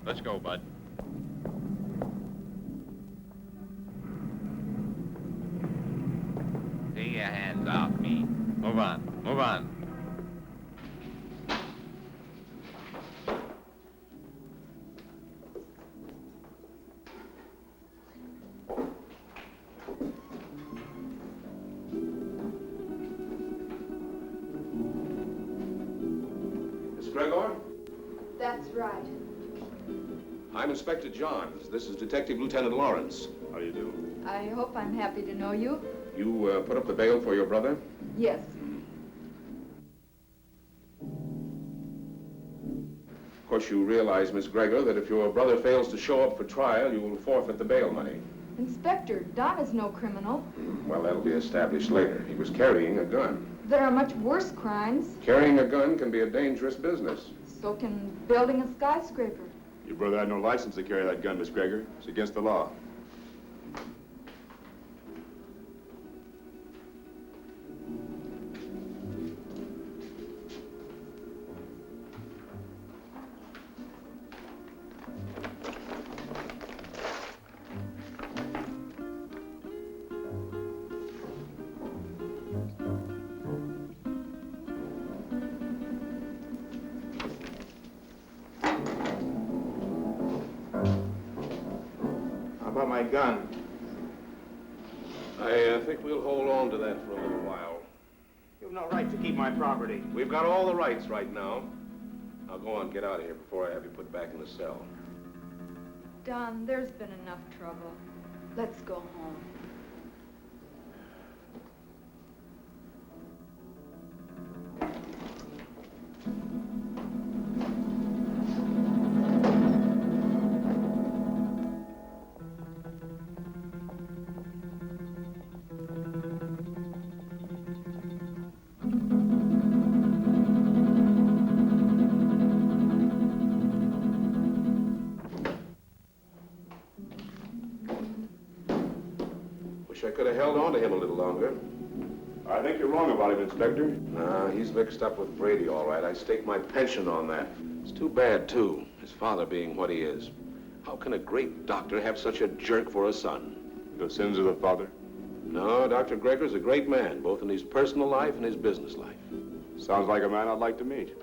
Let's go, Bud. Take your hands off me. Move on. Move on. Miss Gregor? That's right. I'm Inspector Johns. This is Detective Lieutenant Lawrence. How do you do? I hope I'm happy to know you. You put up the bail for your brother? Yes. Of course, you realize, Miss Gregor, that if your brother fails to show up for trial, you will forfeit the bail money. Inspector, Don is no criminal. Well, that'll be established later. He was carrying a gun. There are much worse crimes. Carrying a gun can be a dangerous business. So can building a skyscraper. Your brother had no license to carry that gun, Miss Gregor. It's against the law. How about my gun? I think we'll hold on to that for a little while. You have no right to keep my property. We've got all the rights right now. Now go on, get out of here before I have you put back in the cell. Don, there's been enough trouble. Let's go home. Wish I could have held on to him a little longer. I think you're wrong about him, Inspector. Nah, he's mixed up with Brady, all right. I stake my pension on that. It's too bad, too, his father being what he is. How can a great doctor have such a jerk for a son? The sins of the father? No, Dr. Greger's a great man, both in his personal life and his business life. Sounds like a man I'd like to meet.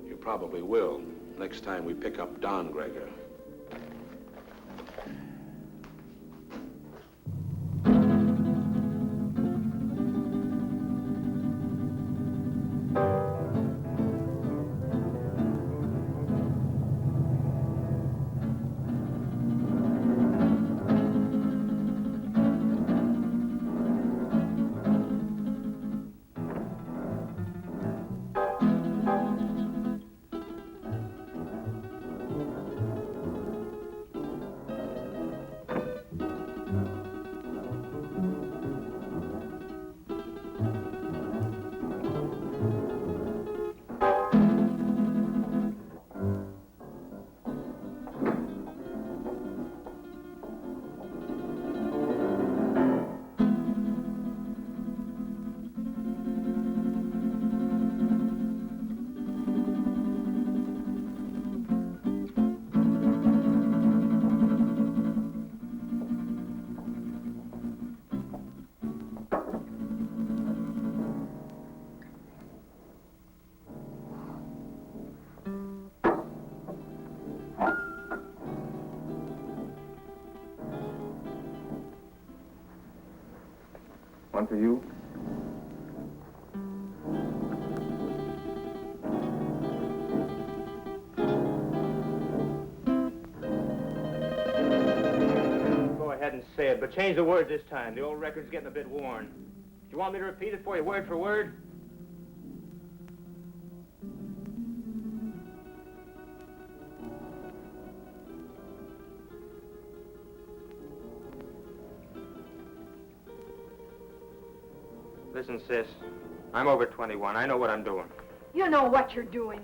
You probably will, next time we pick up Don Greger. to you? Go ahead and say it, but change the words this time. The old record's getting a bit worn. Do you want me to repeat it for you word for word? Listen, sis, I'm over 21. I know what I'm doing. You know what you're doing.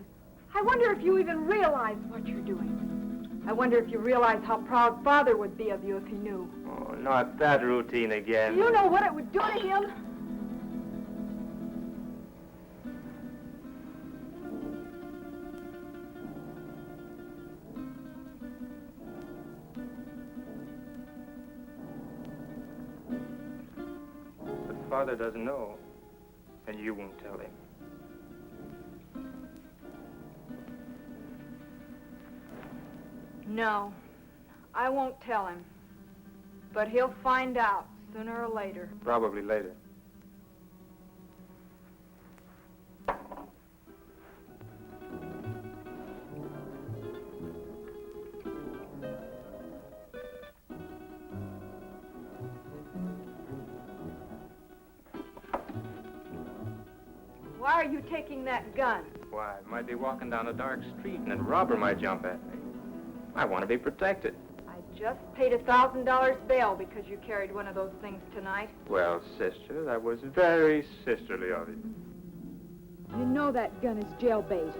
I wonder if you even realize what you're doing. I wonder if you realize how proud Father would be of you if he knew. Oh, not that routine again. Do you know what it would do to him? But Father doesn't know, and you won't tell him. No, I won't tell him. But he'll find out sooner or later. Probably later. Why are you taking that gun? Why, I might be walking down a dark street and a robber might jump at me. I want to be protected. I just paid $1,000 bail because you carried one of those things tonight. Well, sister, that was very sisterly of you. You know that gun is jailbait.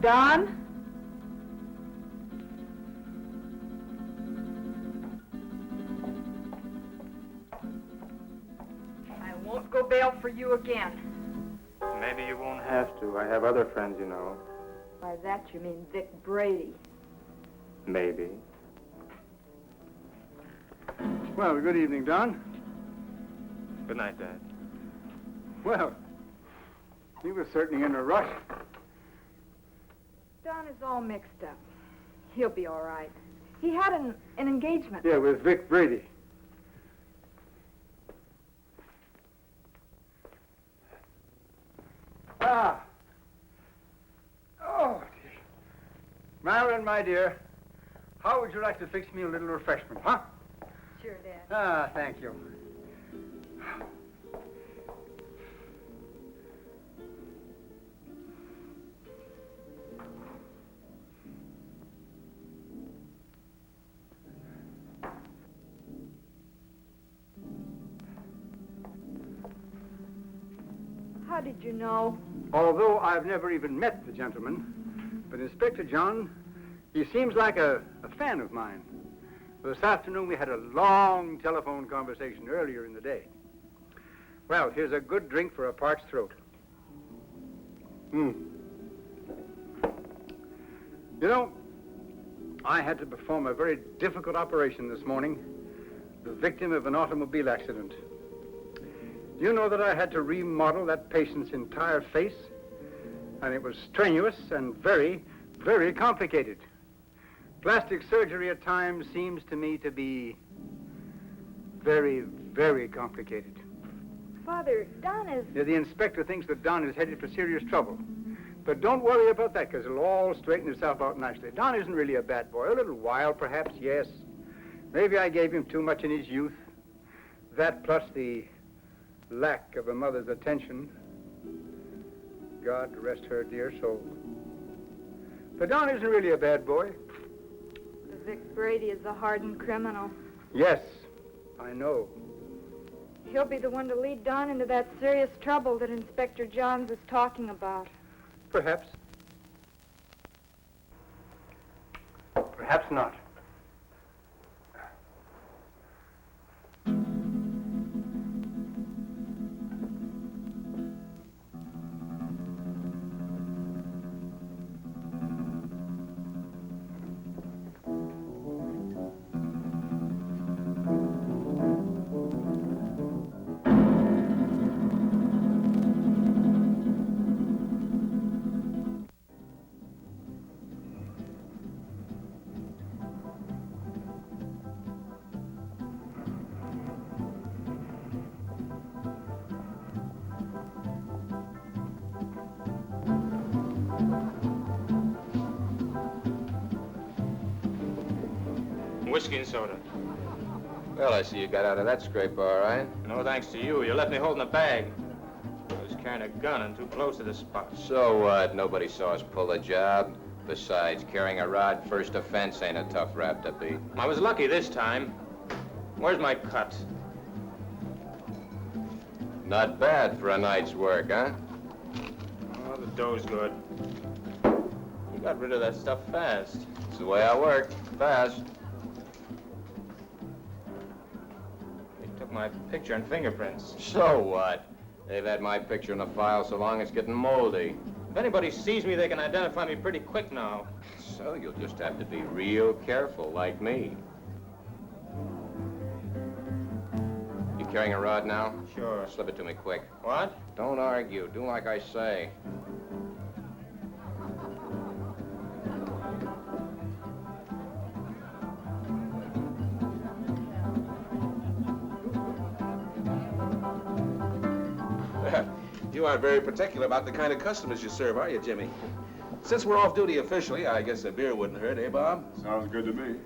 Don? I won't go bail for you again. Maybe you won't have to. I have other friends, you know. By that you mean Vic Brady. Maybe. Well, good evening, Don. Good night, Dad. Well, he was certainly in a rush. Don is all mixed up. He'll be all right. He had an engagement. Yeah, with Vic Brady. Ah. Oh, dear. Marilyn, my dear, how would you like to fix me a little refreshment, huh? Sure, Dad. Ah, thank you. How did you know? Although I've never even met the gentleman, but Inspector John, he seems like a fan of mine. This afternoon we had a long telephone conversation earlier in the day. Well, here's a good drink for a parched throat. You know, I had to perform a very difficult operation this morning, the victim of an automobile accident. Do you know that I had to remodel that patient's entire face? And it was strenuous and very, very complicated. Plastic surgery at times seems to me to be very, very complicated. Father, Don is... Yeah, the inspector thinks that Don is headed for serious trouble. But don't worry about that, because it'll all straighten itself out nicely. Don isn't really a bad boy. A little wild, perhaps, yes. Maybe I gave him too much in his youth. That plus the lack of a mother's attention. God rest her dear soul. But Don isn't really a bad boy. The Vic Brady is a hardened criminal. Yes, I know. He'll be the one to lead Don into that serious trouble that Inspector Johns is talking about. Perhaps. Perhaps not. whiskey and soda. Well, I see you got out of that scrape all right. No thanks to you. You left me holding a bag. I was carrying a gun and too close to the spot. So what? Nobody saw us pull a job. Besides, carrying a rod first offense ain't a tough rap to beat. I was lucky this time. Where's my cut? Not bad for a night's work, huh? Oh, the dough's good. You got rid of that stuff fast. It's the way I work. Fast. They took my picture and fingerprints. So what? They've had my picture in the file so long it's getting moldy. If anybody sees me, they can identify me pretty quick now. So you'll just have to be real careful, like me. You carrying a rod now? Sure. Slip it to me quick. What? Don't argue. Do like I say. You aren't very particular about the kind of customers you serve, are you, Jimmy? Since we're off duty officially, I guess a beer wouldn't hurt, eh, Bob? Sounds good to me.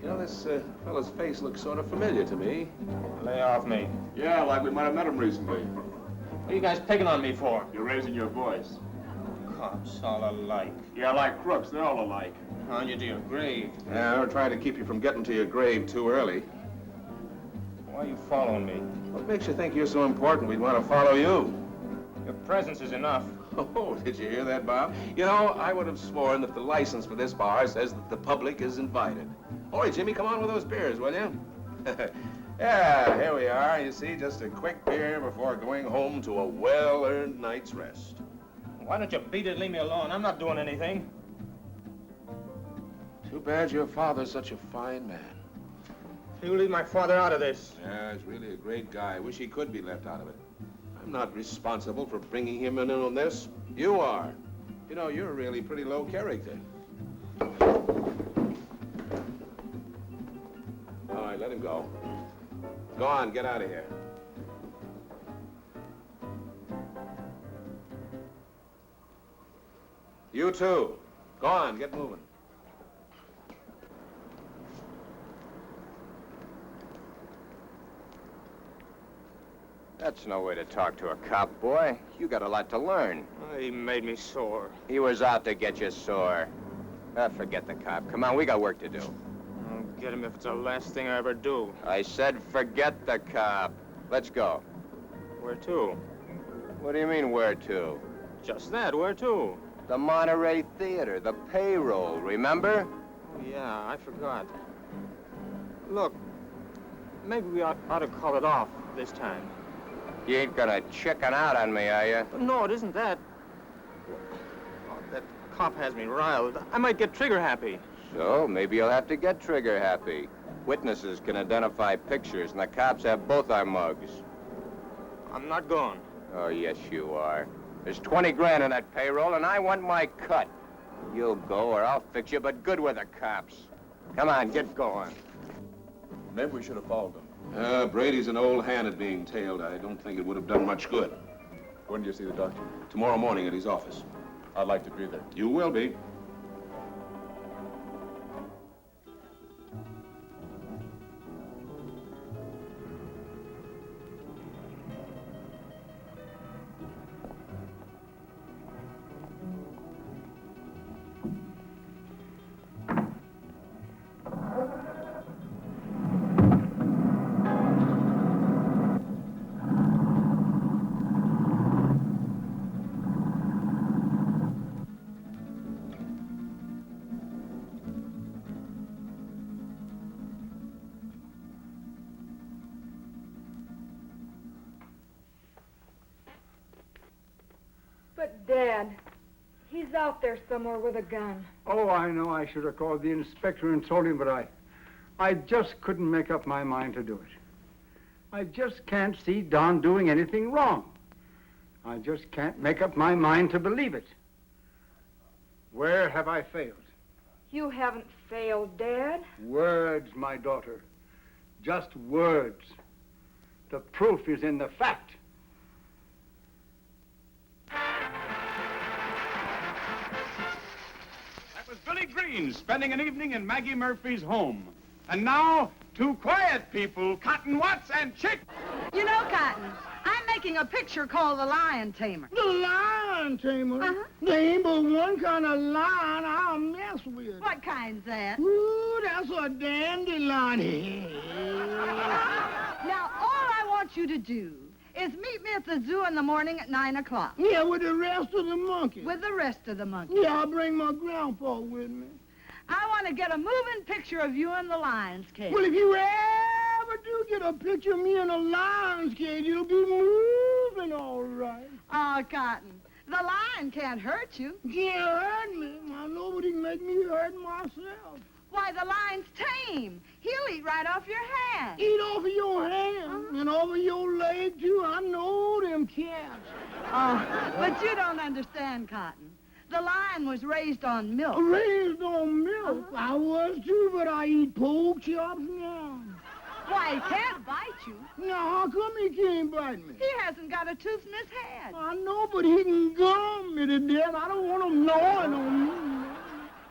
You know, this fellow's face looks sort of familiar to me. Lay off me. Yeah, like we might have met him recently. What are you guys picking on me for? You're raising your voice. Cops all alike. Yeah, like crooks, they're all alike. On you to your grave. Yeah, we're trying to keep you from getting to your grave too early. Why are you following me? What makes you think you're so important we'd want to follow you? Your presence is enough. Oh, did you hear that, Bob? You know, I would have sworn that the license for this bar says that the public is invited. Boy, Jimmy, come on with those beers, will you? Yeah, here we are. You see, just a quick beer before going home to a well-earned night's rest. Why don't you beat it and leave me alone? I'm not doing anything. Too bad your father's such a fine man. You leave my father out of this. Yeah, he's really a great guy. I wish he could be left out of it. I'm not responsible for bringing him in on this. You are. You know, you're really pretty low character. All right, let him go. Go on, get out of here. You too. Go on, get moving. That's no way to talk to a cop, boy. You got a lot to learn. Oh, he made me sore. He was out to get you sore. Forget the cop. Come on, we got work to do. I'll get him if it's the last thing I ever do. I said forget the cop. Let's go. Where to? What do you mean, where to? Just that, where to? The Monterey Theater, the payroll, remember? Oh, yeah, I forgot. Look, maybe we ought to call it off this time. You ain't gonna chicken out on me, are you? No, it isn't that. Oh, that cop has me riled. I might get trigger happy. So, maybe you'll have to get trigger happy. Witnesses can identify pictures, and the cops have both our mugs. I'm not going. Oh, yes, you are. There's 20 grand in that payroll, and I want my cut. You'll go, or I'll fix you, but good with the cops. Come on, get going. Maybe we should have followed them. Brady's an old hand at being tailed. I don't think it would have done much good. When do you see the doctor? Tomorrow morning at his office. I'd like to be there. You will be. But, Dad, he's out there somewhere with a gun. Oh, I know I should have called the inspector and told him, but I just couldn't make up my mind to do it. I just can't see Don doing anything wrong. I just can't make up my mind to believe it. Where have I failed? You haven't failed, Dad. Words, my daughter. Just words. The proof is in the fact. That was Billy Green spending an evening in Maggie Murphy's home. And now, two quiet people, Cotton Watts and Chick. You know, Cotton, I'm making a picture called The Lion Tamer. The Lion Tamer? Uh-huh. There ain't but one kind of lion I'll mess with. What kind's that? Ooh, that's a dandelion. Now, all I want you to do is meet me at the zoo in the morning at 9 o'clock. Yeah, with the rest of the monkeys. With the rest of the monkeys. Yeah, I'll bring my grandpa with me. I want to get a moving picture of you in the lion's cage. Well, if you ever do get a picture of me in a lion's cage, you'll be moving all right. Oh, Cotton, the lion can't hurt you. Can't hurt me. Well, nobody can make me hurt myself. Why, the lion's tame. He'll eat right off your hand. Eat off of your hand and off of your leg, too. I know them cats. Oh, but you don't understand, Cotton. The lion was raised on milk. Raised on milk? I was, too, but I eat pork chops now. Why, he can't bite you. Now, how come he can't bite me? He hasn't got a tooth in his head. I know, but he can gum me to death. I don't want him gnawing on me.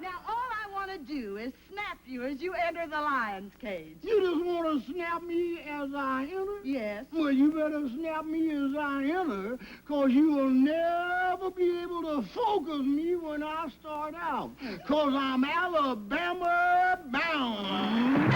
Now, all I want to do is snap you as you enter the lion's cage. You just want to snap me as I enter? Yes. Well, you better snap me as I enter, because you will never be able to focus me when I start out, because I'm Alabama bound.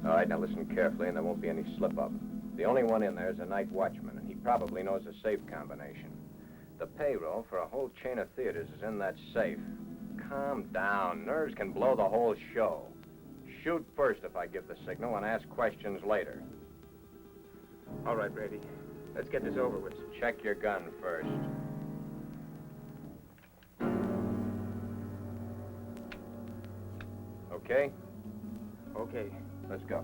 All right, now listen carefully, and there won't be any slip-up. The only one in there is a night watchman, and he probably knows the safe combination. The payroll for a whole chain of theaters is in that safe. Calm down. Nerves can blow the whole show. Shoot first if I give the signal, and ask questions later. All right, Brady. Let's get this over with. Check your gun first. Okay? Okay. Let's go.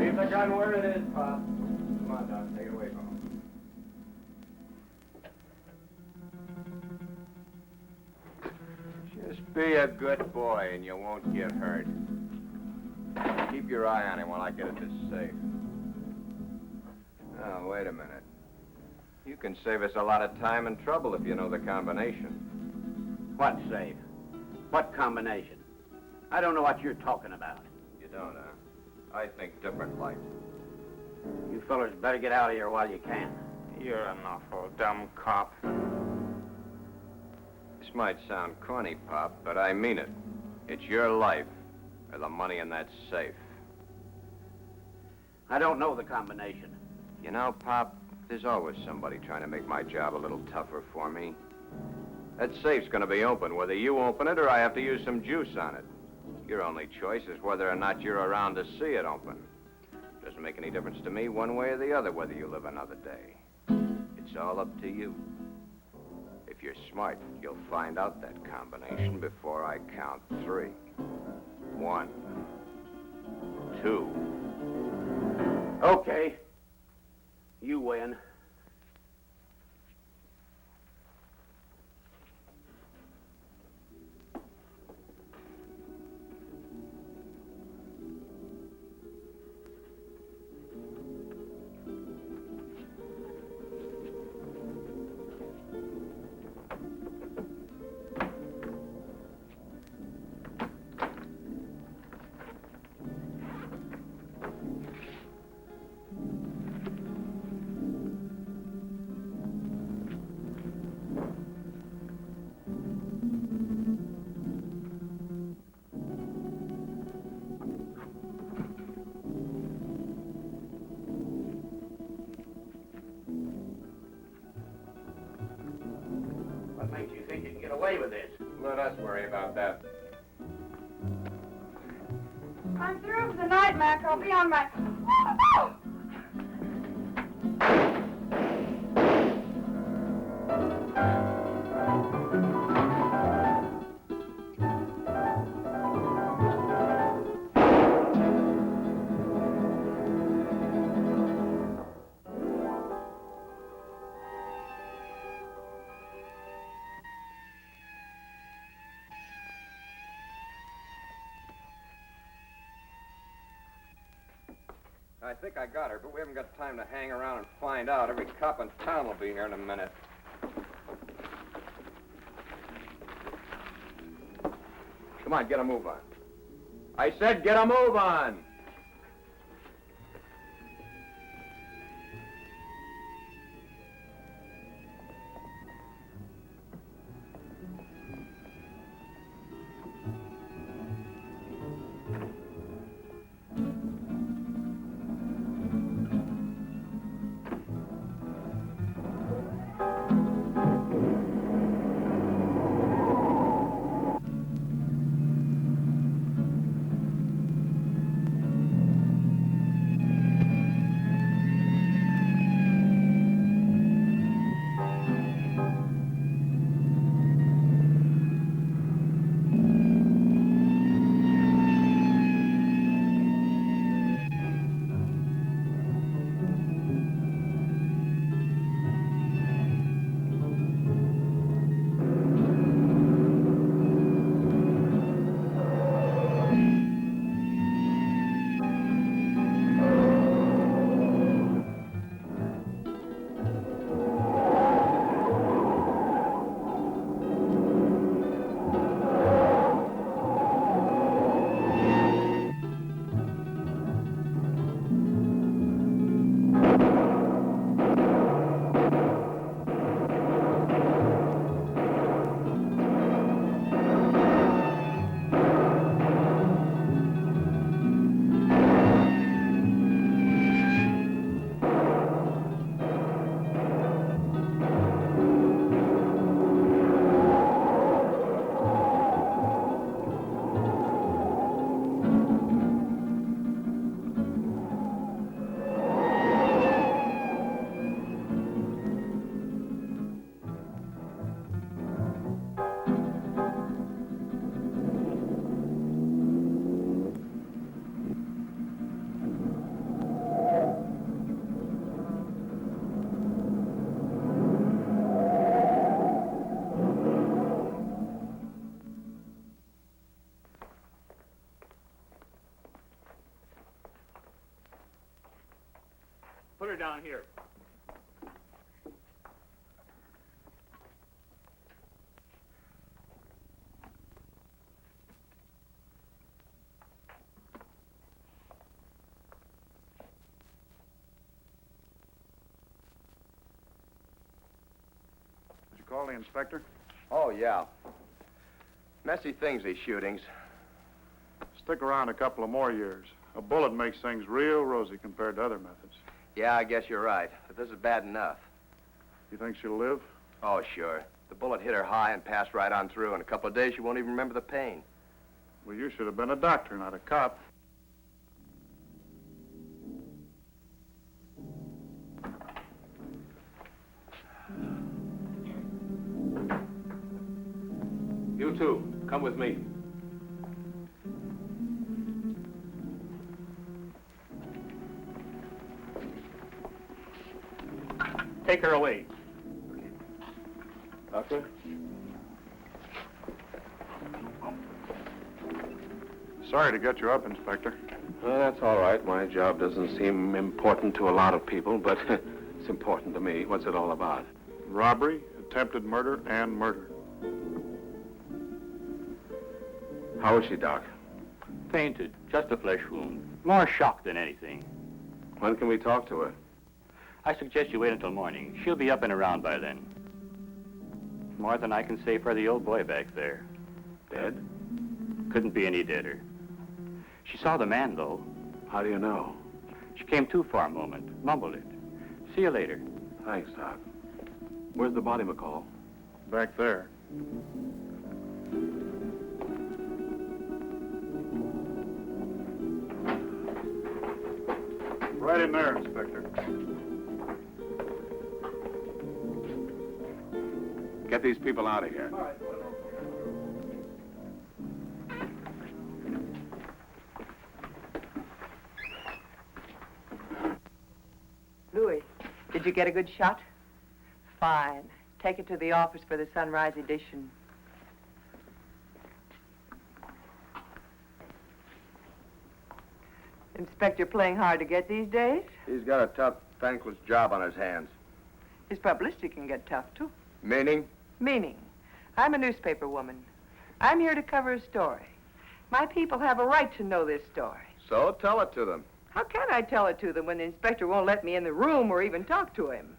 Leave the gun where it is, Pop. Come on, Doc. Take it away from him. Just be a good boy and you won't get hurt. Keep your eye on him while I get at this safe. Oh, wait a minute. You can save us a lot of time and trouble if you know the combination. What safe? What combination? I don't know what you're talking about. You don't, huh? I think different, like. You fellers better get out of here while you can. You're an awful dumb cop. This might sound corny, Pop, but I mean it. It's your life or the money in that safe. I don't know the combination. You know, Pop, there's always somebody trying to make my job a little tougher for me. That safe's gonna be open, whether you open it or I have to use some juice on it. Your only choice is whether or not you're around to see it open. Doesn't make any difference to me one way or the other whether you live another day. It's all up to you. If you're smart, you'll find out that combination before I count 3. 1, 2. Okay. You win. What makes you think you can get away with this? Let us worry about that. I'm through for the night, Mac. I'll be on my... I think I got her, but we haven't got time to hang around and find out. Every cop in town will be here in a minute. Come on, get a move on. I said get a move on! Put her down here. Did you call the inspector? Oh, yeah. Messy things, these shootings. Stick around a couple of more years. A bullet makes things real rosy compared to other methods. Yeah, I guess you're right. But this is bad enough. You think she'll live? Oh, sure. The bullet hit her high and passed right on through. In a couple of days, she won't even remember the pain. Well, you should have been a doctor, not a cop. You too. Come with me. Take her away. Doctor? Sorry to get you up, Inspector. Well, that's all right. My job doesn't seem important to a lot of people, but it's important to me. What's it all about? Robbery, attempted murder, and murder. How is she, Doc? Fainted. Just a flesh wound. More shock than anything. When can we talk to her? I suggest you wait until morning. She'll be up and around by then. More than I can say for the old boy back there. Dead? Couldn't be any deader. She saw the man, though. How do you know? She came to for a moment, mumbled it. See you later. Thanks, Doc. Where's the body, McCall? Back there. Right in there, Inspector. Get these people out of here. All right. Louis, did you get a good shot? Fine. Take it to the office for the sunrise edition. Inspector playing hard to get these days? He's got a tough, thankless job on his hands. His publicity can get tough, too. Meaning? Meaning, I'm a newspaper woman. I'm here to cover a story. My people have a right to know this story. So tell it to them. How can I tell it to them when the inspector won't let me in the room or even talk to him?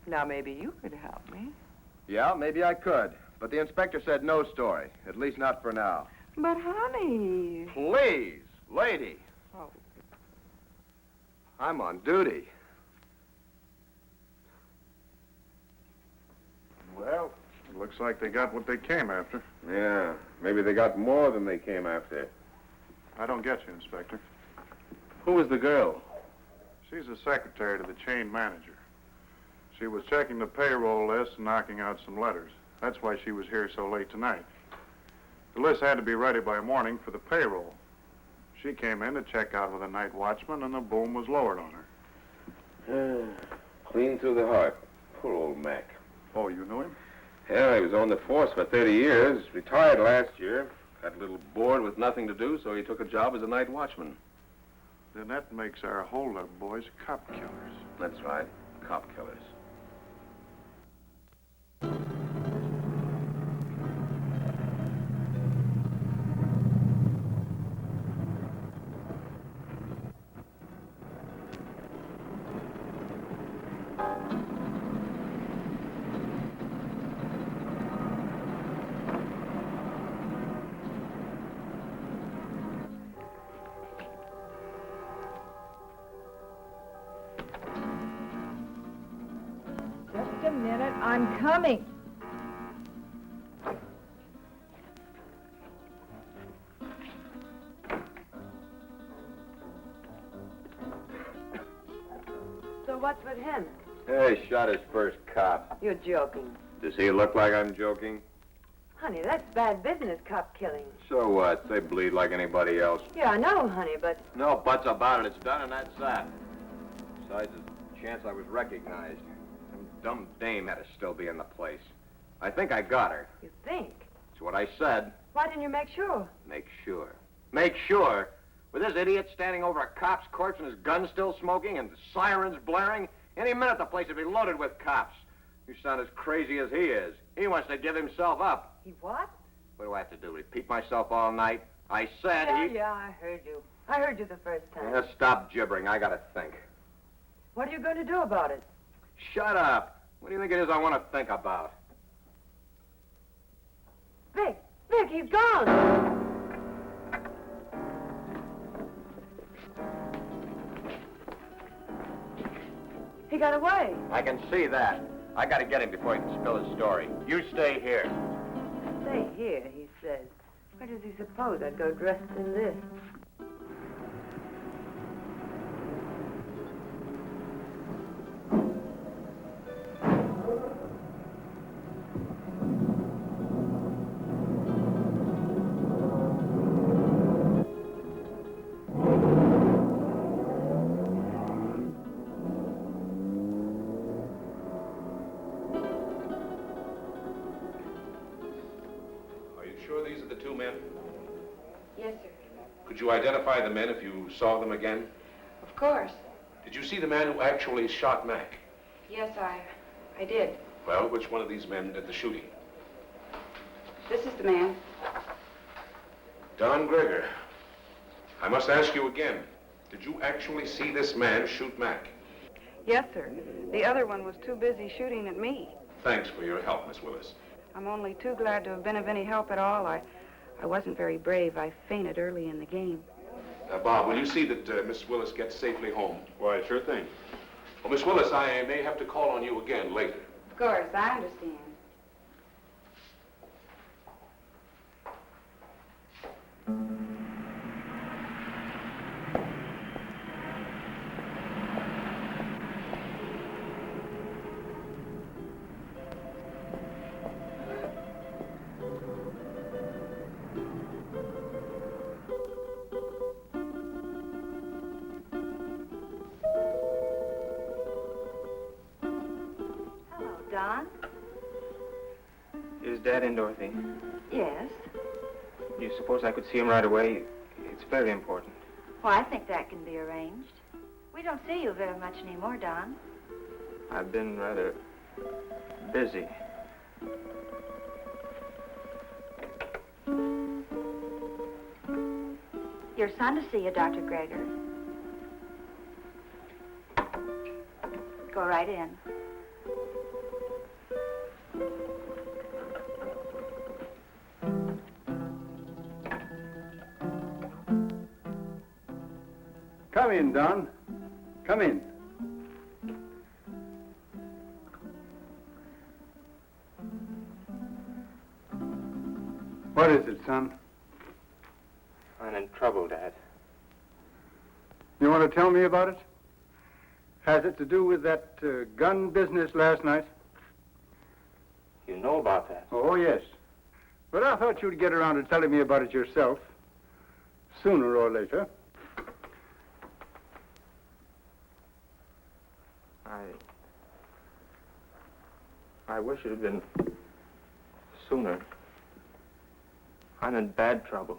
Now, maybe you could help me. Yeah, maybe I could. But the inspector said no story, at least not for now. But, honey... Please, lady. Oh. I'm on duty. Well, it looks like they got what they came after. Yeah, maybe they got more than they came after. I don't get you, Inspector. Who was the girl? She's the secretary to the chain manager. She was checking the payroll list and knocking out some letters. That's why she was here so late tonight. The list had to be ready by morning for the payroll. She came in to check out with a night watchman, and the boom was lowered on her. Clean through the heart. Poor old Mac. Oh, you knew him? Yeah, he was on the force for 30 years. Retired last year. Got a little bored with nothing to do, so he took a job as a night watchman. Then that makes our holdup boys cop killers. That's right. Cop killers. Just a minute, I'm coming. So what's with him? Hey, shot his first cop. You're joking. Does he look like I'm joking? Honey, that's bad business, cop killing. So what? They bleed like anybody else. Yeah, I know, honey, but... No buts about it. It's done and that's that. Besides, there's a chance I was recognized. Some dumb dame had to still be in the place. I think I got her. You think? That's what I said. Why didn't you make sure? Make sure. Make sure? With this idiot standing over a cop's corpse and his gun still smoking and sirens blaring, any minute the place would be loaded with cops. You sound as crazy as he is. He wants to give himself up. He what? What do I have to do? Repeat myself all night? I said Yeah, I heard you. I heard you the first time. Yeah, stop gibbering. I gotta think. What are you going to do about it? Shut up. What do you think it is I want to think about? Vic! Vic, he's gone! He got away. I can see that. I gotta get him before he can spill his story. You stay here. Stay here, he says. Where does he suppose I'd go dressed in this? sure these are the two men? Yes, sir. Could you identify the men if you saw them again? Of course. Did you see the man who actually shot Mac? Yes, I did. Well, which one of these men did the shooting? This is the man. Don Gregor. I must ask you again. Did you actually see this man shoot Mac? Yes, sir. The other one was too busy shooting at me. Thanks for your help, Miss Willis. I'm only too glad to have been of any help at all. I wasn't very brave. I fainted early in the game. Bob, will you see that Miss Willis gets safely home? Why, sure thing. Well, Miss Willis, I may have to call on you again later. Of course, I understand. Don? Is Dad in, Dorothy? Yes. Do you suppose I could see him right away? It's very important. Well, I think that can be arranged. We don't see you very much anymore, Don. I've been rather busy. Your son to see you, Dr. Greger. Go right in. Come in, Don. Come in. What is it, son? I'm in trouble, Dad. You want to tell me about it? Has it to do with that gun business last night? You know about that? Oh, yes. But I thought you'd get around to telling me about it yourself, sooner or later. I wish it had been sooner. I'm in bad trouble.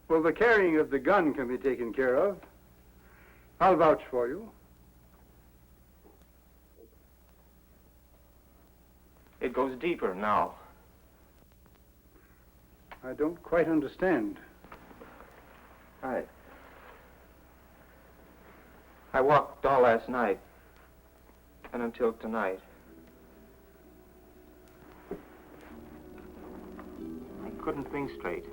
Well, the carrying of the gun can be taken care of. I'll vouch for you. It goes deeper now. I don't quite understand. I walked all last night and until tonight. I couldn't think straight.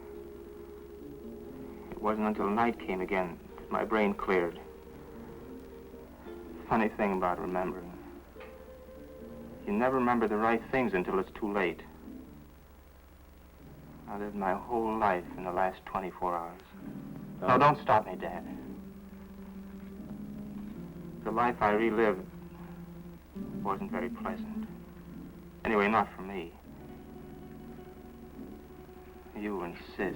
It wasn't until night came again that my brain cleared. Funny thing about remembering. You never remember the right things until it's too late. I lived my whole life in the last 24 hours. No, don't stop me, Dad. The life I relived wasn't very pleasant. Anyway, not for me. You and Sis.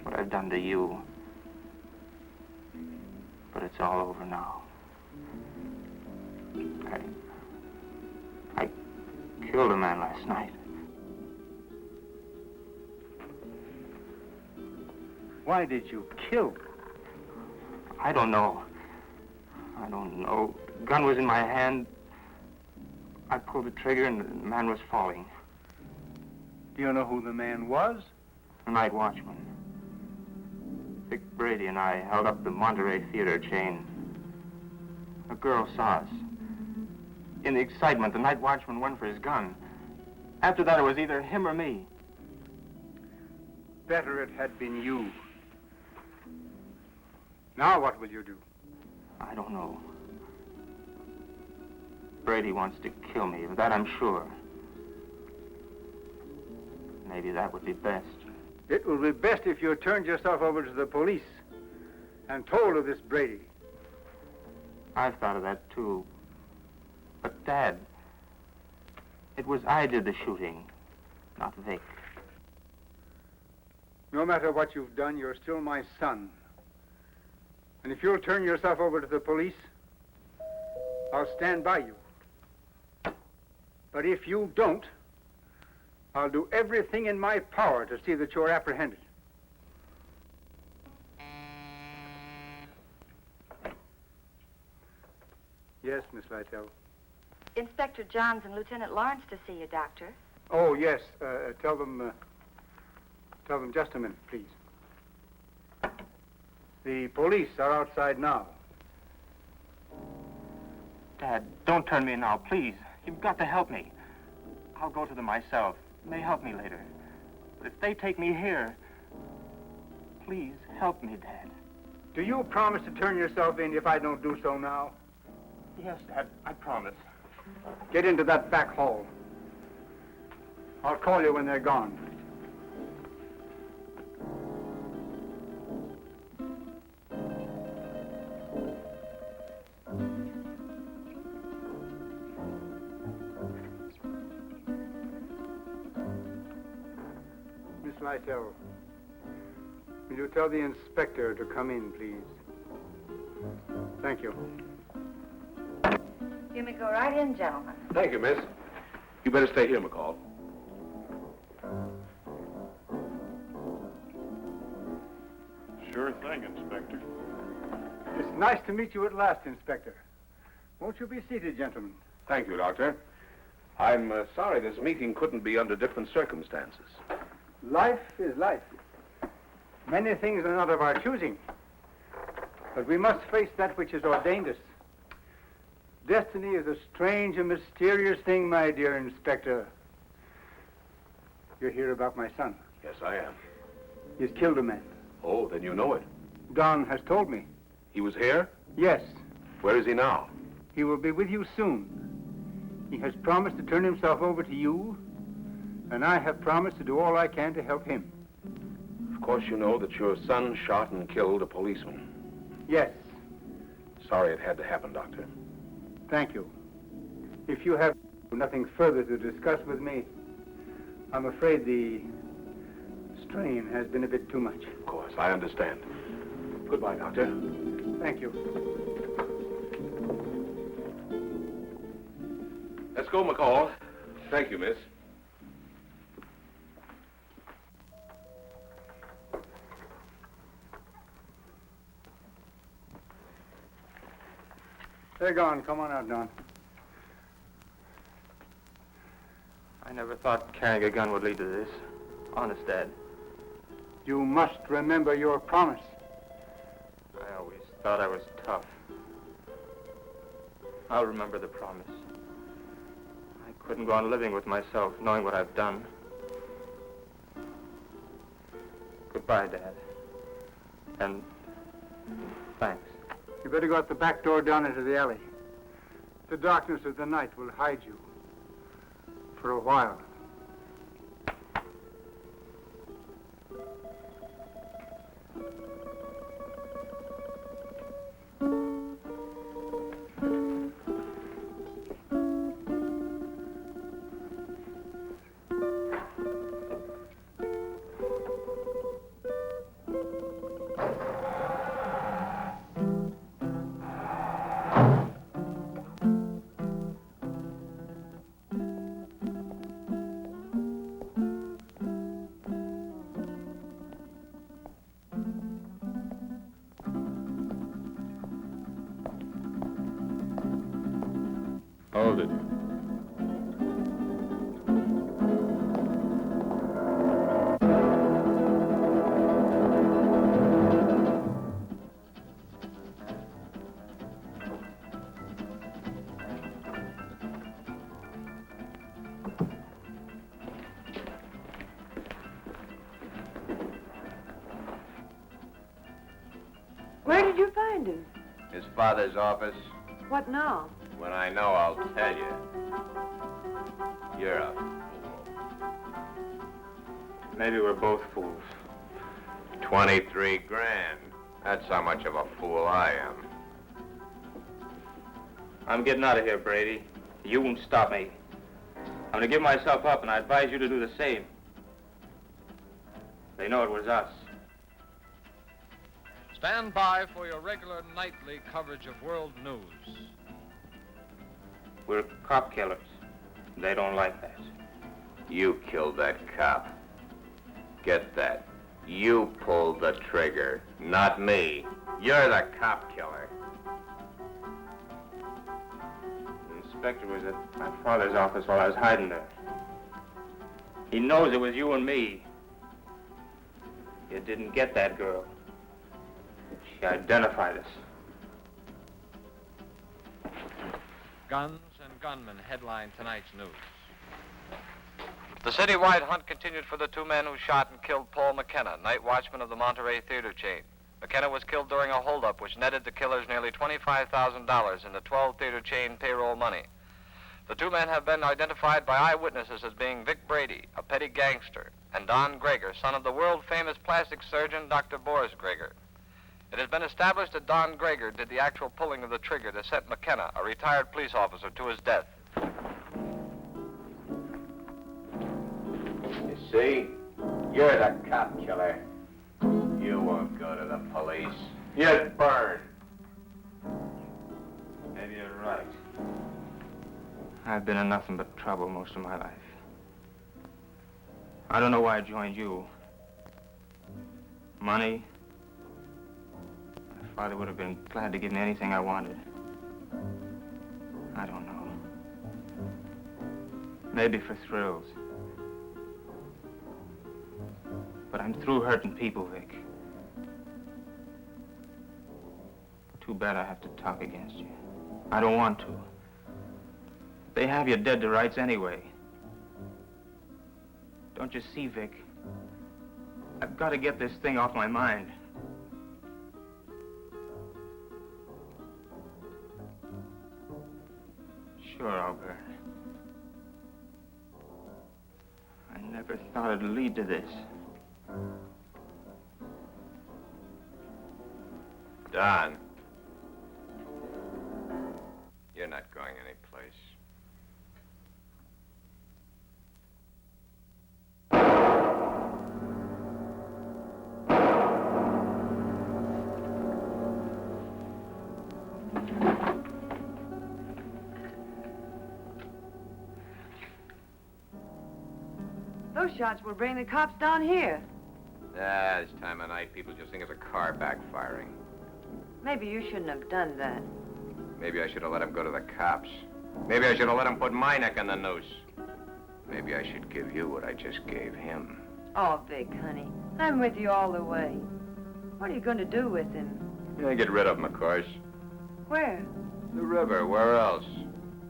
What I've done to you. But it's all over now. I killed a man last night. Why did you kill? I don't know. I don't know. The gun was in my hand. I pulled the trigger and the man was falling. Do you know who the man was? The night watchman. Vic Brady and I held up the Monterey Theater chain. A girl saw us. In the excitement, the night watchman went for his gun. After that, it was either him or me. Better it had been you. Now what will you do? I don't know. Brady wants to kill me, of that I'm sure. Maybe that would be best. It will be best if you turned yourself over to the police and told of this Brady. I've thought of that, too. But, Dad, it was I did the shooting, not Vic. No matter what you've done, you're still my son. And if you'll turn yourself over to the police, I'll stand by you. But if you don't, I'll do everything in my power to see that you're apprehended. Yes, Miss Lytle. Inspector Johns and Lieutenant Lawrence to see you, Doctor. Oh, yes. Tell them just a minute, please. The police are outside now. Dad, don't turn me now, please. You've got to help me. I'll go to them myself. It may help me later. But if they take me here, please help me, Dad. Do you promise to turn yourself in if I don't do so now? Yes, Dad, I promise. Get into that back hall. I'll call you when they're gone. Miss Lytle, will you tell the inspector to come in, please? Thank you. You may go right in, gentlemen. Thank you, miss. You better stay here, McCall. Sure thing, Inspector. It's nice to meet you at last, Inspector. Won't you be seated, gentlemen? Thank you, Doctor. I'm sorry this meeting couldn't be under different circumstances. Life is life. Many things are not of our choosing. But we must face that which has ordained us. Destiny is a strange and mysterious thing, my dear Inspector. You're here about my son. Yes, I am. He's killed a man. Oh, then you know it. Don has told me. He was here? Yes. Where is he now? He will be with you soon. He has promised to turn himself over to you, and I have promised to do all I can to help him. Of course you know that your son shot and killed a policeman. Yes. Sorry it had to happen, Doctor. Thank you. If you have nothing further to discuss with me, I'm afraid the strain has been a bit too much. Of course, I understand. Goodbye, Doctor. Thank you. Let's go, McCall. Thank you, miss. They're gone. Come on out, Don. I never thought carrying a gun would lead to this. Honest, Dad. You must remember your promise. I always thought I was tough. I'll remember the promise. I couldn't go on living with myself, knowing what I've done. Goodbye, Dad. And thanks. You better go out the back door down into the alley. The darkness of the night will hide you. For a while. Hold it. Where did you find him? His father's office. What now? When I know, I'll tell you. You're a fool. Maybe we're both fools. 23 grand. That's how much of a fool I am. I'm getting out of here, Brady. You won't stop me. I'm going to give myself up, and I advise you to do the same. They know it was us. Stand by for your regular nightly coverage of world news. We're cop killers. They don't like that. You killed that cop. Get that. You pulled the trigger, not me. You're the cop killer. The inspector was at my father's office while I was hiding there. He knows it was you and me. You didn't get that girl. She identified us. Guns and gunmen headline tonight's news. The citywide hunt continued for the two men who shot and killed Paul McKenna, night watchman of the Monterey theater chain. McKenna was killed during a holdup which netted the killers nearly $25,000 in the 12 theater chain payroll money. The two men have been identified by eyewitnesses as being Vic Brady, a petty gangster, and Don Gregor, son of the world-famous plastic surgeon Dr. Boris Greger. It has been established that Don Gregor did the actual pulling of the trigger to send McKenna, a retired police officer, to his death. You see? You're the cop killer. You won't go to the police. You'd burn. Maybe you're right. I've been in nothing but trouble most of my life. I don't know why I joined you. Money? My father would have been glad to give me anything I wanted. I don't know. Maybe for thrills. But I'm through hurting people, Vic. Too bad I have to talk against you. I don't want to. They have you dead to rights anyway. Don't you see, Vic? I've got to get this thing off my mind. Sure, I'll burn. I never thought it'd lead to this. Don. You're not going anyplace. Those shots will bring the cops down here. This time of night, people just think it's a car backfiring. Maybe you shouldn't have done that. Maybe I should have let him go to the cops. Maybe I should have let him put my neck in the noose. Maybe I should give you what I just gave him. Oh, Vic, honey, I'm with you all the way. What are you going to do with him? Yeah, get rid of him, of course. Where? The river, where else?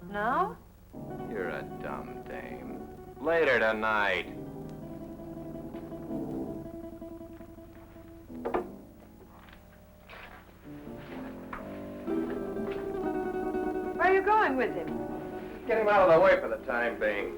Now? You're a dumb dame. Later tonight. Where are you going with him? Get him out of the way for the time being.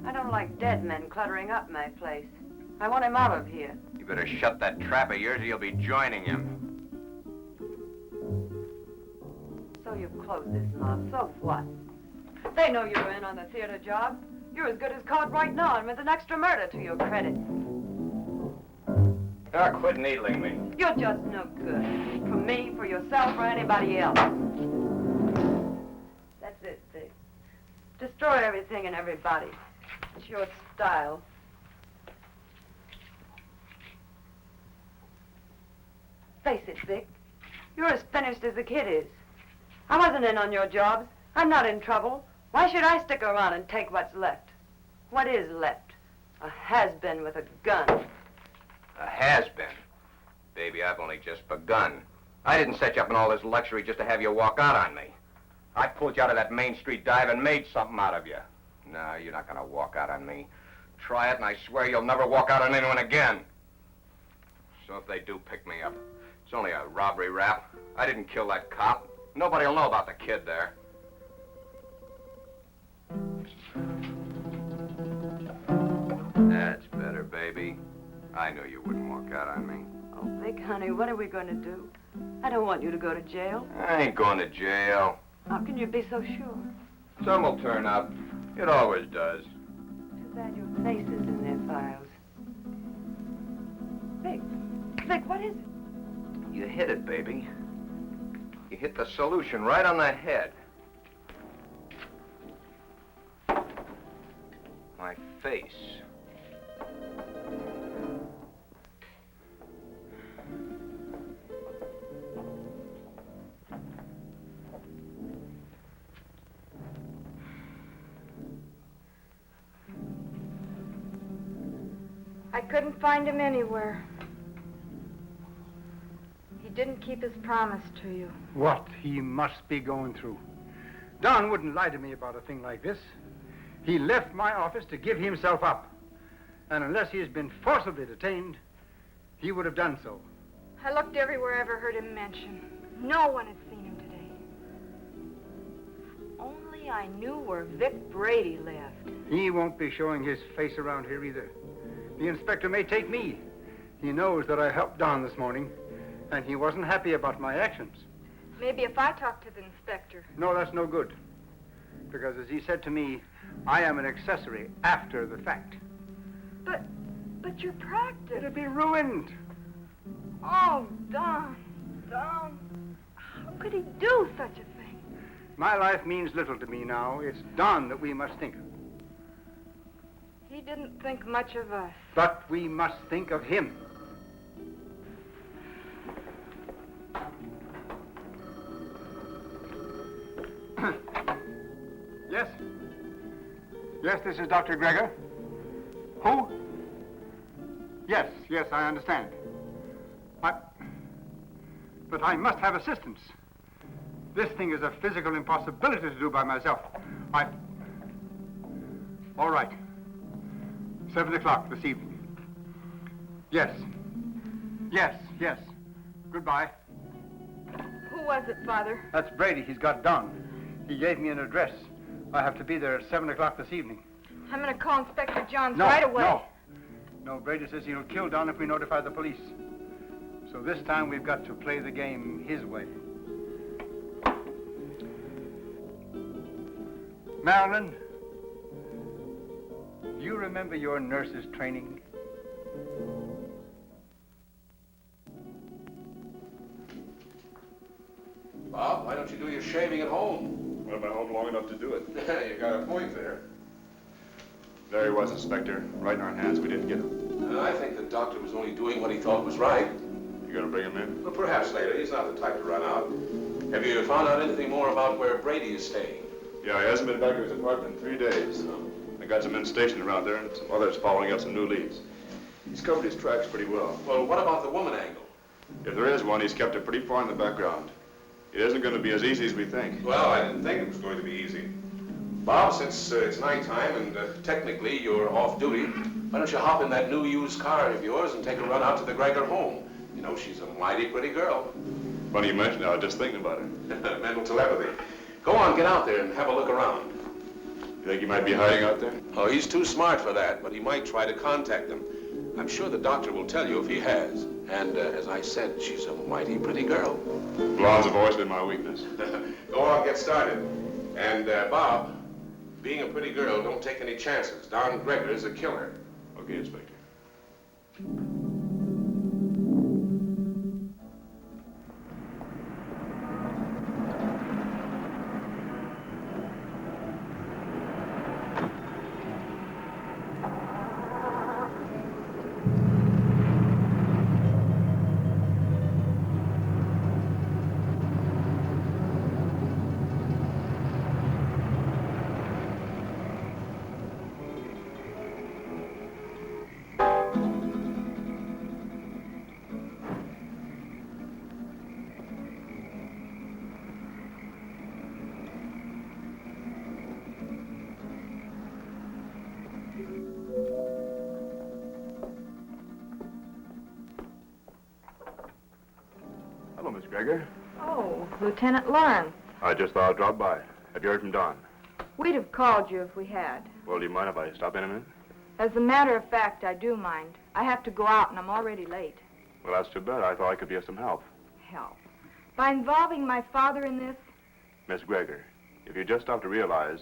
I don't like dead men cluttering up my place. I want him out of here. You better shut that trap of yours or you'll be joining him. So you've closed this mob. So what? They know you're in on the theater job. You're as good as caught right now and with an extra murder to your credit. Oh, quit needling me. You're just no good. For me, for yourself, or anybody else. That's it, Vic. Destroy everything and everybody. It's your style. Face it, Vic. You're as finished as the kid is. I wasn't in on your jobs. I'm not in trouble. Why should I stick around and take what's left? What is left? A has-been with a gun. A has-been. Baby, I've only just begun. I didn't set you up in all this luxury just to have you walk out on me. I pulled you out of that Main Street dive and made something out of you. No, you're not gonna walk out on me. Try it, and I swear you'll never walk out on anyone again. So if they do pick me up, it's only a robbery rap. I didn't kill that cop. Nobody'll know about the kid there. That's better, baby. I knew you wouldn't walk out on me. Oh, Vic, honey, what are we going to do? I don't want you to go to jail. I ain't going to jail. How can you be so sure? Some will turn up. It always does. Too bad your face is in their files. Vic, what is it? You hit it, baby. You hit the solution right on the head. My face. I couldn't find him anywhere. He didn't keep his promise to you. What he must be going through. Don wouldn't lie to me about a thing like this. He left my office to give himself up. And unless he has been forcibly detained, he would have done so. I looked everywhere I ever heard him mentioned. No one has seen him today. If only I knew where Vic Brady lived. He won't be showing his face around here either. The inspector may take me. He knows that I helped Don this morning, and he wasn't happy about my actions. Maybe if I talk to the inspector. No, that's no good. Because as he said to me, I am an accessory after the fact. But your practice. It'll be ruined. Oh, Don. How could he do such a thing? My life means little to me now. It's Don that we must think of. He didn't think much of us. But we must think of him. Yes? Yes, this is Dr. Gregor. Who? Yes, I understand. But I must have assistance. This thing is a physical impossibility to do by myself. All right. 7 o'clock this evening. Yes. Goodbye. Who was it, Father? That's Brady. He's got Don. He gave me an address. I have to be there at 7 o'clock this evening. I'm going to call Inspector Johns right away. No, Brady says he'll kill Don if we notify the police. So this time we've got to play the game his way. Marilyn, do you remember your nurse's training? Bob, why don't you do your shaving at home? Well, I've been home long enough to do it. You got a point there. There he was, Inspector. Right in our hands. We didn't get him. I think the doctor was only doing what he thought was right. You gonna bring him in? Well, perhaps later. He's not the type to run out. Have you found out anything more about where Brady is staying? Yeah, he hasn't been back to his apartment in 3 days. They got some men stationed around there and some others following up some new leads. He's covered his tracks pretty well. Well, what about the woman angle? If there is one, he's kept it pretty far in the background. It isn't going to be as easy as we think. Well, I didn't think it was going to be easy. Bob, since it's nighttime and technically you're off duty, why don't you hop in that new used car of yours and take a run out to the Greger home? You know, she's a mighty pretty girl. Funny you mentioned it. I was just thinking about her. Mental telepathy. Go on, get out there and have a look around. You think he might be hiding out there? Oh, he's too smart for that, but he might try to contact them. I'm sure the doctor will tell you if he has. And as I said, she's a mighty pretty girl. Blondes have always been my weakness. Go on, get started. And, Bob, being a pretty girl, don't take any chances. Don Gregor is a killer. Okay, Inspector. Hello, Miss Greger. Oh, Lieutenant Lawrence. I just thought I'd drop by. Have you heard from Don? We'd have called you if we had. Well, do you mind if I stop in a minute? As a matter of fact, I do mind. I have to go out, and I'm already late. Well, that's too bad. I thought I could be of some help. Help. By involving my father in this? Miss Greger, if you just stop to realize,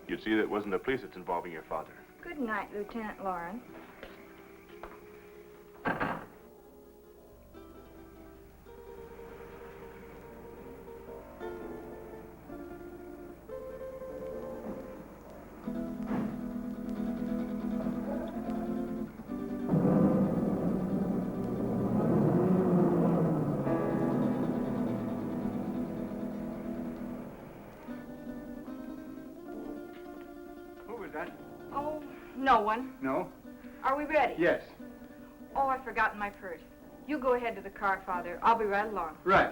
you'd see that it wasn't the police that's involving your father. Good night, Lieutenant Lawrence. Oh, no one. No? Are we ready? Yes. Oh, I've forgotten my purse. You go ahead to the car, Father. I'll be right along. Right.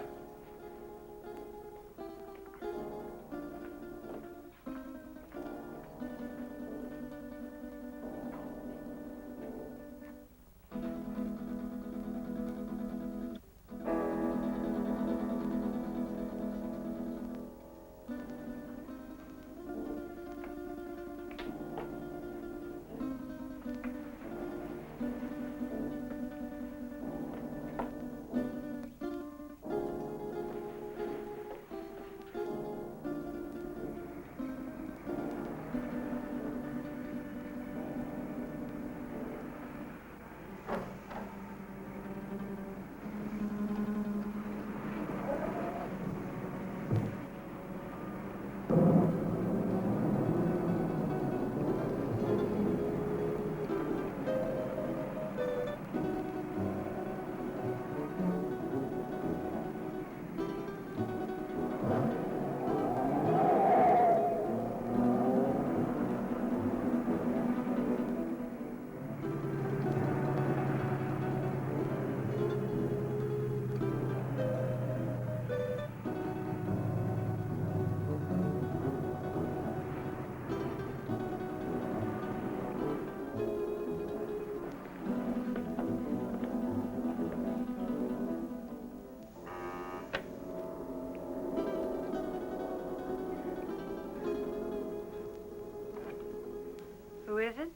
Who is it?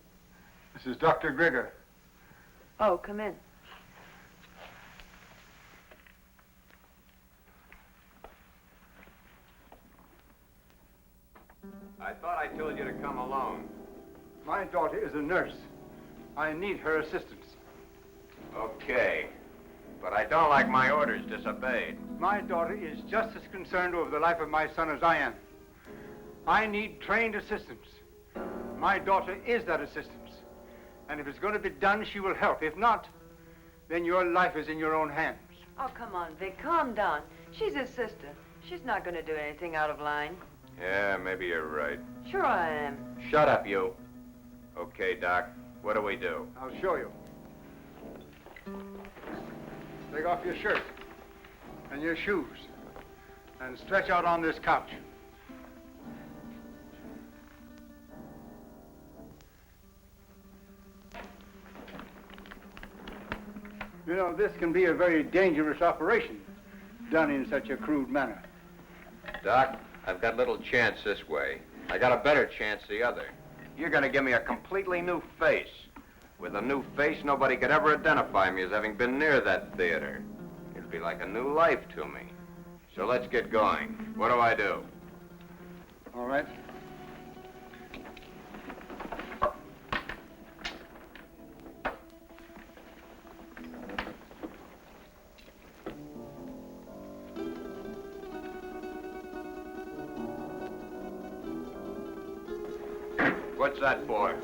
This is Dr. Gregor. Oh, come in. I thought I told you to come alone. My daughter is a nurse. I need her assistance. Okay. But I don't like my orders disobeyed. My daughter is just as concerned over the life of my son as I am. I need trained assistance. My daughter is that assistance. And if it's going to be done, she will help. If not, then your life is in your own hands. Oh, come on, Vic. Calm down. She's his sister. She's not going to do anything out of line. Yeah, maybe you're right. Sure I am. Shut up, you. Okay, Doc. What do we do? I'll show you. Take off your shirt and your shoes and stretch out on this couch. You know, this can be a very dangerous operation, done in such a crude manner. Doc, I've got little chance this way. I got a better chance the other. You're gonna give me a completely new face. With a new face, nobody could ever identify me as having been near that theater. It'd be like a new life to me. So let's get going. What do I do? All right. What's that for?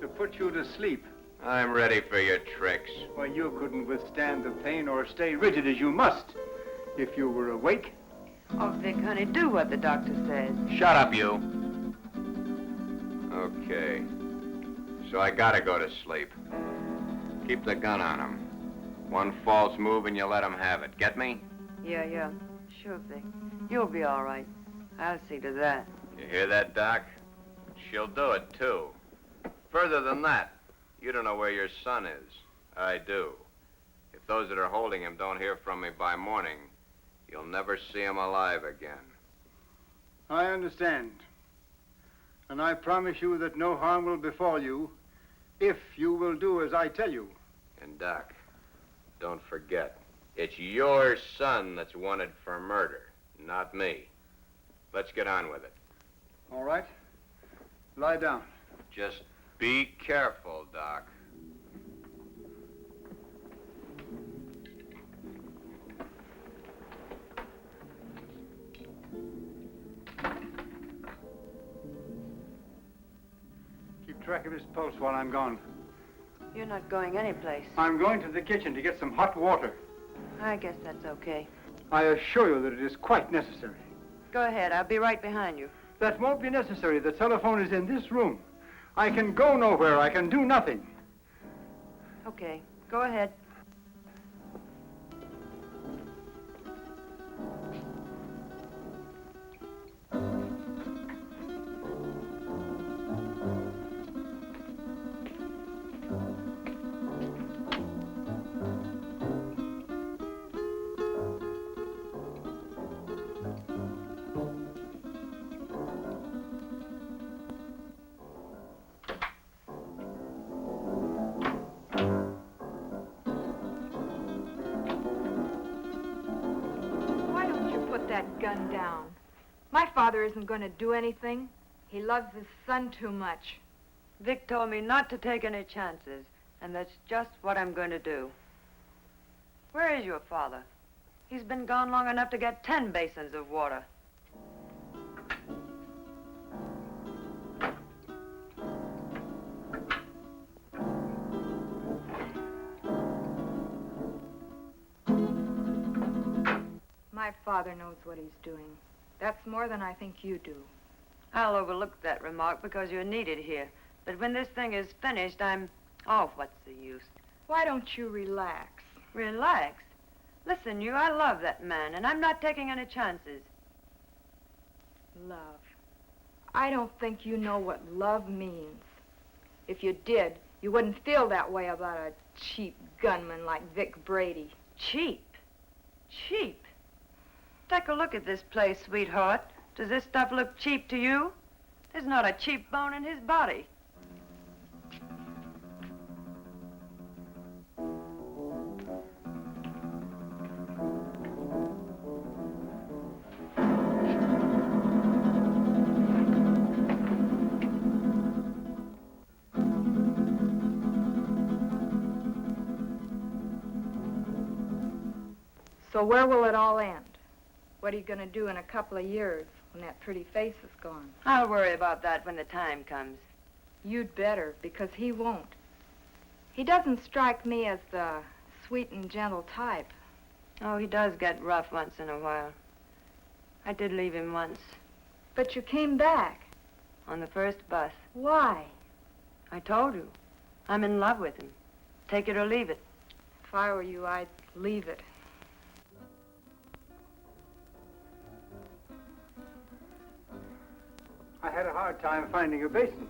To put you to sleep. I'm ready for your tricks. Well, you couldn't withstand the pain or stay rigid as you must if you were awake. Oh, Vic, honey, do what the doctor says. Shut up, you. Okay. So I gotta go to sleep. Keep the gun on him. One false move and you let him have it. Get me? Yeah. Sure, Vic. You'll be all right. I'll see to that. You hear that, Doc? She'll do it, too. Further than that, you don't know where your son is. I do. If those that are holding him don't hear from me by morning, you'll never see him alive again. I understand. And I promise you that no harm will befall you if you will do as I tell you. And, Doc, Don't forget, it's your son that's wanted for murder, not me. Let's get on with it. All right. Lie down. Just be careful, Doc. Keep track of his pulse while I'm gone. You're not going anyplace. I'm going to the kitchen to get some hot water. I guess that's okay. I assure you that it is quite necessary. Go ahead. I'll be right behind you. That won't be necessary. The telephone is in this room. I can go nowhere. I can do nothing. Okay. Go ahead. That gun down. My father isn't going to do anything. He loves his son too much. Vic told me not to take any chances, and that's just what I'm going to do. Where is your father? He's been gone long enough to get 10 basins of water. My father knows what he's doing. That's more than I think you do. I'll overlook that remark because you're needed here. But when this thing is finished, oh, what's the use? Why don't you relax? Relax? Listen, I love that man, and I'm not taking any chances. Love. I don't think you know what love means. If you did, you wouldn't feel that way about a cheap gunman like Vic Brady. Cheap? Cheap? Take a look at this place, sweetheart. Does this stuff look cheap to you? There's not a cheap bone in his body. So where will it all end? What are you going to do in a couple of years when that pretty face is gone? I'll worry about that when the time comes. You'd better, because he won't. He doesn't strike me as the sweet and gentle type. Oh, he does get rough once in a while. I did leave him once. But you came back. On the first bus. Why? I told you. I'm in love with him. Take it or leave it. If I were you, I'd leave it. I had a hard time finding a basin.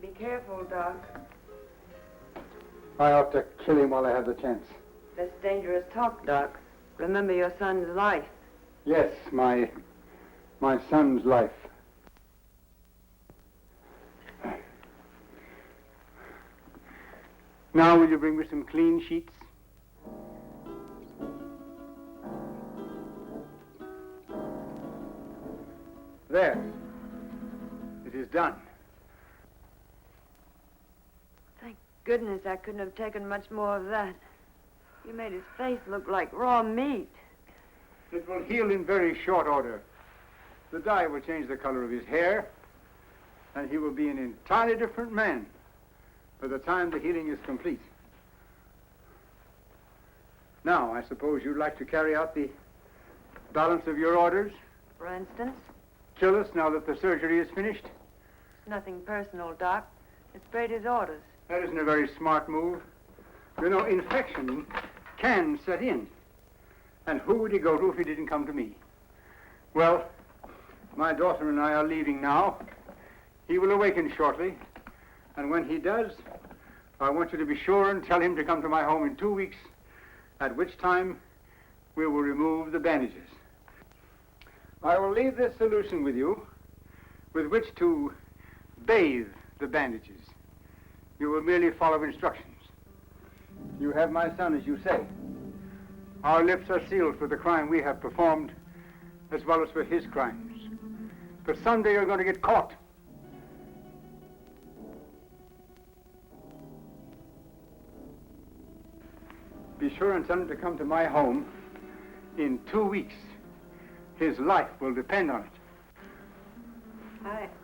Be careful, Doc. I ought to kill him while I have the chance. That's dangerous talk, Doc. Remember your son's life. Yes, my son's life. Now will you bring me some clean sheets? There. It is done. Thank goodness I couldn't have taken much more of that. You made his face look like raw meat. It will heal in very short order. The dye will change the color of his hair, and he will be an entirely different man by the time the healing is complete. Now, I suppose you'd like to carry out the balance of your orders? For instance? Kill us now that the surgery is finished? It's nothing personal, Doc. It's Brady's orders. That isn't a very smart move. You know, infection can set in. And who would he go to if he didn't come to me? Well, my daughter and I are leaving now. He will awaken shortly. And when he does, I want you to be sure and tell him to come to my home in 2 weeks, at which time we will remove the bandages. I will leave this solution with you, with which to bathe the bandages. You will merely follow instructions. You have my son, as you say. Our lips are sealed for the crime we have performed, as well as for his crimes. But someday you're going to get caught. Be sure and tell him to come to my home in 2 weeks. His life will depend on it.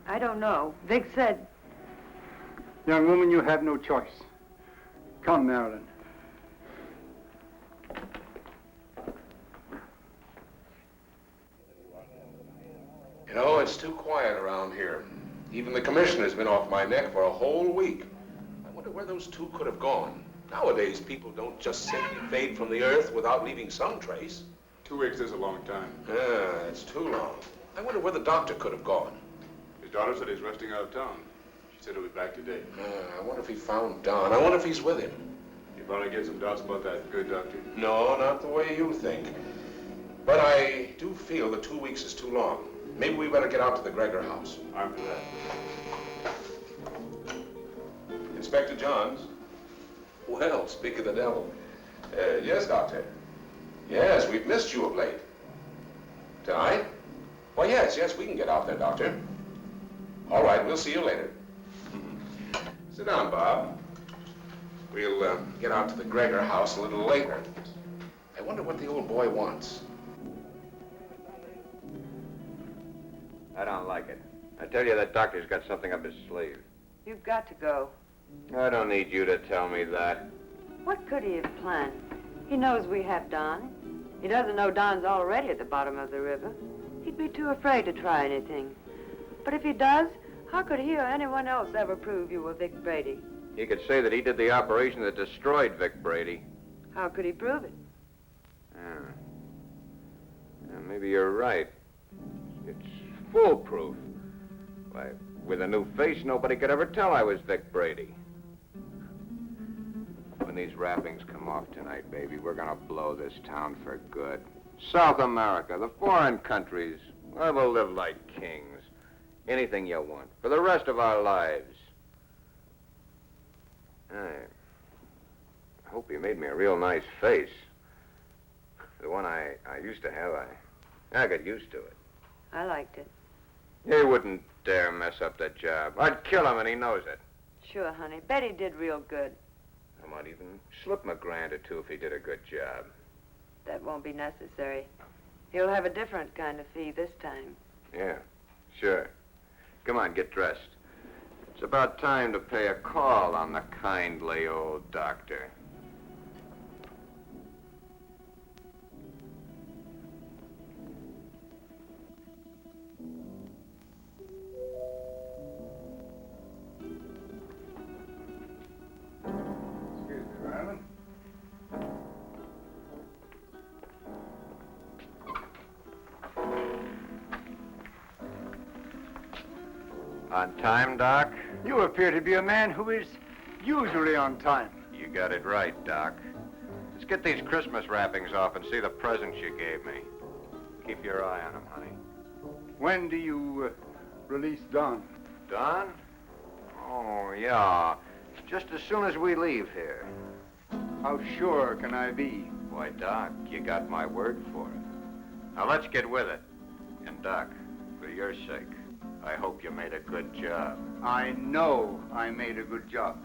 I don't know. Vic said... Young woman, you have no choice. Come, Marilyn. You know, it's too quiet around here. Even the commissioner's been off my neck for a whole week. I wonder where those two could have gone. Nowadays, people don't just simply fade from the earth without leaving some trace. 2 weeks is a long time. Yeah, it's too long. I wonder where the doctor could have gone. His daughter said he's resting out of town. She said he'll be back today. I wonder if he found Don. I wonder if he's with him. You probably get some doubts about that, good doctor. No, not the way you think. But I do feel that 2 weeks is too long. Maybe we better get out to the Greger house. I'm for that. Inspector Johns. Well, speak of the devil. Yes, Doctor. Yes, we've missed you of late. Tonight? Well, yes, we can get out there, Doctor. All right, we'll see you later. Sit down, Bob. We'll get out to the Greger house a little later. I wonder what the old boy wants. I don't like it. I tell you, that doctor's got something up his sleeve. You've got to go. I don't need you to tell me that. What could he have planned? He knows we have Don. He doesn't know Don's already at the bottom of the river. He'd be too afraid to try anything. But if he does, how could he or anyone else ever prove you were Vic Brady? He could say that he did the operation that destroyed Vic Brady. How could he prove it? Yeah, maybe you're right. It's foolproof. Why, with a new face, nobody could ever tell I was Vic Brady. When these wrappings come off tonight, baby, we're gonna blow this town for good. South America, the foreign countries, we'll live like kings. Anything you want, for the rest of our lives. I hope you made me a real nice face. The one I used to have, I got used to it. I liked it. He wouldn't dare mess up the job. I'd kill him, and he knows it. Sure, honey. Betty did real good. I might even slip him $1 or $2 if he did a good job. That won't be necessary. He'll have a different kind of fee this time. Yeah, sure. Come on, get dressed. It's about time to pay a call on the kindly old doctor. Excuse me, Marilyn. On time, Doc? You appear to be a man who is usually on time. You got it right, Doc. Let's get these Christmas wrappings off and see the presents you gave me. Keep your eye on them, honey. When do you release Don? Don? Oh, yeah. Just as soon as we leave here. How sure can I be? Why, Doc, you got my word for it. Now, let's get with it. And, Doc, for your sake, I hope you made a good job. I know I made a good job.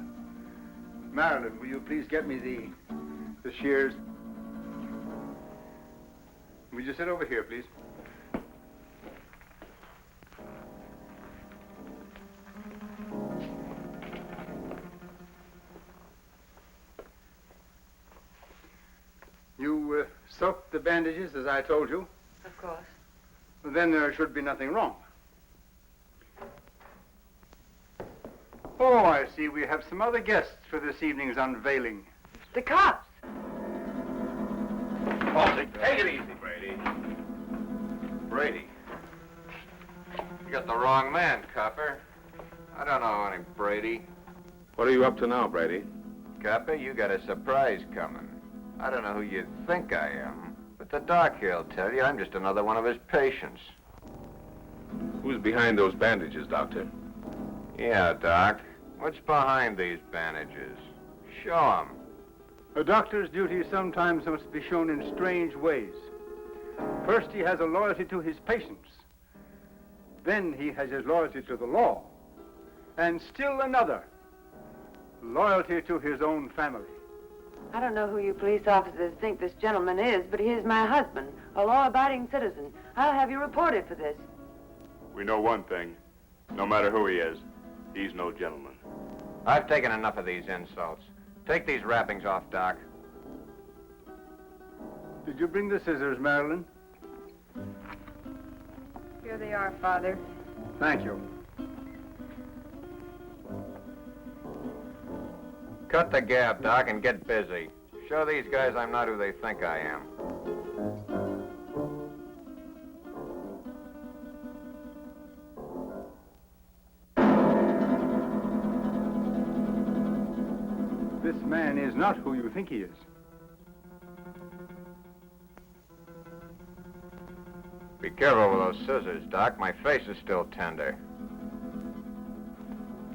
Marilyn, will you please get me the shears? Will you sit over here, please? You soaked the bandages, as I told you. Of course. Then there should be nothing wrong. Oh, I see. We have some other guests for this evening's unveiling. The cops. Oh, take it easy, Brady. Brady. You got the wrong man, copper. I don't know any Brady. What are you up to now, Brady? Copper, you got a surprise coming. I don't know who you think I am, but the doc here'll tell you I'm just another one of his patients. Who's behind those bandages, Doctor? Yeah, Doc. What's behind these bandages? Show 'em. A doctor's duty sometimes must be shown in strange ways. First, he has a loyalty to his patients. Then he has his loyalty to the law. And still another, loyalty to his own family. I don't know who you police officers think this gentleman is, but he is my husband, a law-abiding citizen. I'll have you reported for this. We know one thing. No matter who he is, he's no gentleman. I've taken enough of these insults. Take these wrappings off, Doc. Did you bring the scissors, Marilyn? Here they are, Father. Thank you. Cut the gab, Doc, and get busy. Show these guys I'm not who they think I am. This man is not who you think he is. Be careful with those scissors, Doc. My face is still tender.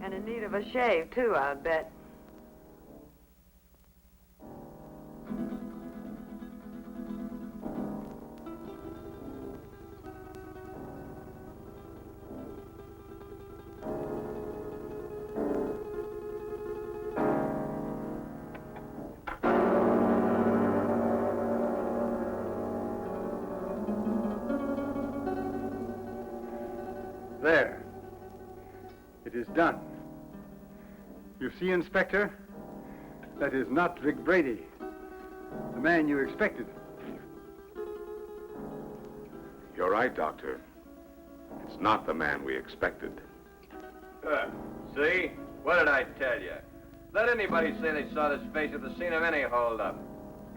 And in need of a shave, too, I bet. There. It is done. You see, Inspector? That is not Vic Brady, the man you expected. You're right, Doctor. It's not the man we expected. See? What did I tell you? Let anybody say they saw this face at the scene of any holdup.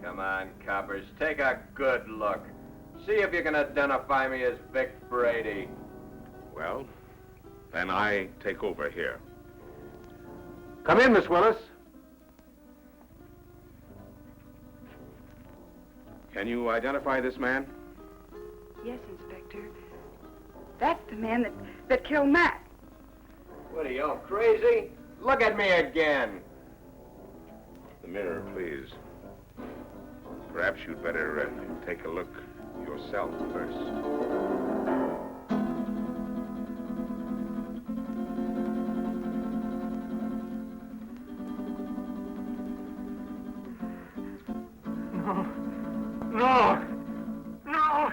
Come on, coppers, take a good look. See if you can identify me as Vic Brady. Well, then I take over here. Come in, Miss Willis. Can you identify this man? Yes, Inspector. That's the man that killed Matt. What are you, all crazy? Look at me again. The mirror, please. Perhaps you'd better take a look yourself first. No! No!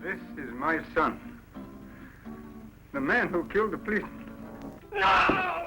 This is my son. The man who killed the police. No!